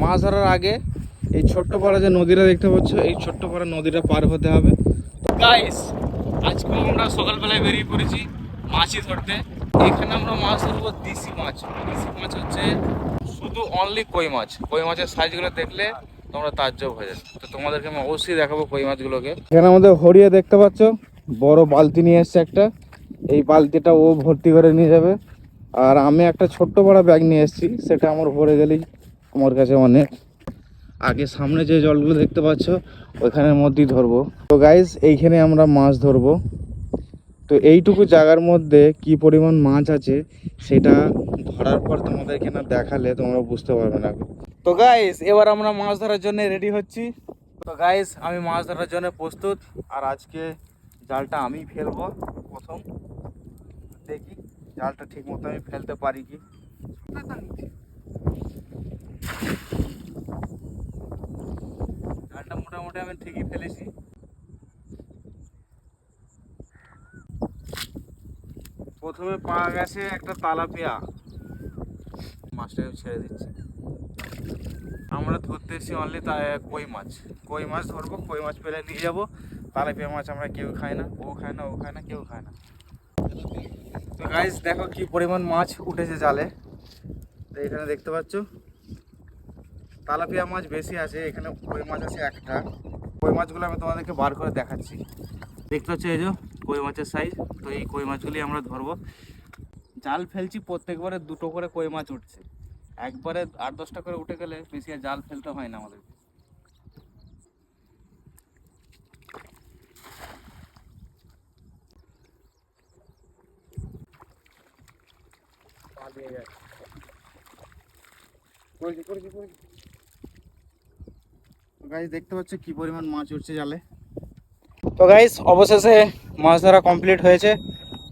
মাছ ধরার আগে এই ছোট্ট পাড়া যে নদীটা দেখতে পাচ্ছ, এই ছোট্ট পাড়া নদীটা পার হতে হবে। তো গাইস, আজকে আমরা সকালবেলায় বেরিয়ে পড়েছি মাছই ধরতে। এখানে আমরা মাছ ধরবো দেশি মাছ। দেশি মাছ হচ্ছে শুধু অনলি কই মাছ। কই মাছের সাইজগুলো দেখলে তোমরা তাজ্জব হয়ে যাবে। তো তোমাদেরকে আমি অবশ্যই দেখাবো কই মাছগুলোকে। এখানে আমাদের হরিয়া দেখতে পাচ্ছ, বড় বালতি নিয়ে এসছে একটা। এই বালতিটা ও ভর্তি করে নিয়ে যাবে, আর আমি একটা ছোট্ট বড় ব্যাগ নিয়ে এসেছি, সেটা আমার ভরে গেলেই আমার কাছে অনেক। আগে সামনে যে জলগুলো দেখতে পাচ্ছ ওইখানের মধ্যেই ধরবো। তো গাইস, এইখানে আমরা মাছ ধরবো। তো এইটুকু জায়গার মধ্যে কি পরিমাণ মাছ আছে সেটা ধরার পর তোমাদেরকে না দেখালে তোমরা বুঝতে পারবে না। তো গাইস, এবার আমরা মাছ ধরার জন্য রেডি হচ্ছি। তো গাইস, আমি মাছ ধরার জন্য প্রস্তুত। আর আজকে জালটা আমি ফেলবো প্রথম। দেখি জালটা ঠিক মতো আমি ফেলতে পারি কি। জালটা মোটামুটি আমি ঠিকই ফেলেছি। প্রথমে পাওয়া গেছে একটা তালাপিয়া। মাছটাকে ছেড়ে দিচ্ছি। আমরা ধরতে এসেছি অনলি কই মাছ। কই মাছ ধরবো, কই মাছ পেলে নিয়ে যাবো। তালাপিয়া মাছ আমরা কেউ খাই না, ও খায় না, ও খায় না, কেউ খায় না। তো গাইস, দেখো কি পরিমাণ মাছ উঠেছে জালে। তো এখানে দেখতে পাচ্ছ তালাপিয়া মাছ বেশি আছে, এখানে কই মাছ আছে একটা। কই মাছগুলো আমি তোমাদেরকে বার করে দেখাচ্ছি। দেখতে পাচ্ছ এই যে কই মাছের সাইজ। তো এই কই মাছগুলি আমরা ধরবো। জাল ফেলছি, প্রত্যেকবারে দুটো করে কই মাছ উঠছে। একবারে 8-10টা করে উঠে গেলে বেশি আর জাল ফেলতে হয় না আমাদের। গাইস, দেখতে পাচ্ছ কি পরিমাণ মাছ উঠছে জালে। তো গাইস, অবশেষে মাছ ধরা কমপ্লিট হয়েছে।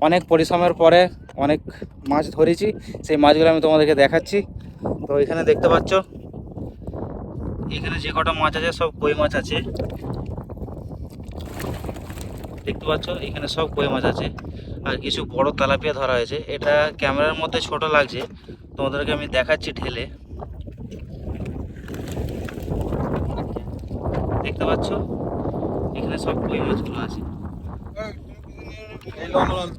অনেক পরিশ্রমের পরে অনেক মাছ ধরেছি, সেই মাছগুলো আমি তোমাদেরকে দেখাচ্ছি। তো এখানে দেখতে পাচ্ছ, এখানে যে কটা মাছ আছে সব কই মাছ আছে। দেখতে পাচ্ছ এখানে সব কই মাছ আছে, আর কিছু বড় তেলাপিয়া ধরা হয়েছে। এটা ক্যামেরার মধ্যে ছোট লাগছে, তোমাদেরকে আমি দেখাচ্ছি ঢেলে। দেখতে পাচ্ছ এখানে সব কই মাছগুলো আছে।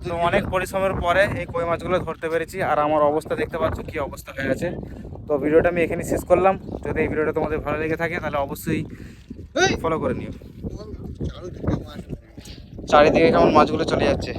তো অনেক পরিশ্রমের পরে এই কই মাছগুলো ধরতে পেরেছি, আর আমার অবস্থা দেখতে পাচ্ছ কি অবস্থা হয়ে গেছে। তো ভিডিওটা আমি এখানে শেষ করলাম। যদি এই ভিডিওটা তোমাদের ভালো লেগে থাকে তাহলে অবশ্যই ফলো করে নিও। চারিদিকে কেমন মাছগুলো চলে যাচ্ছে।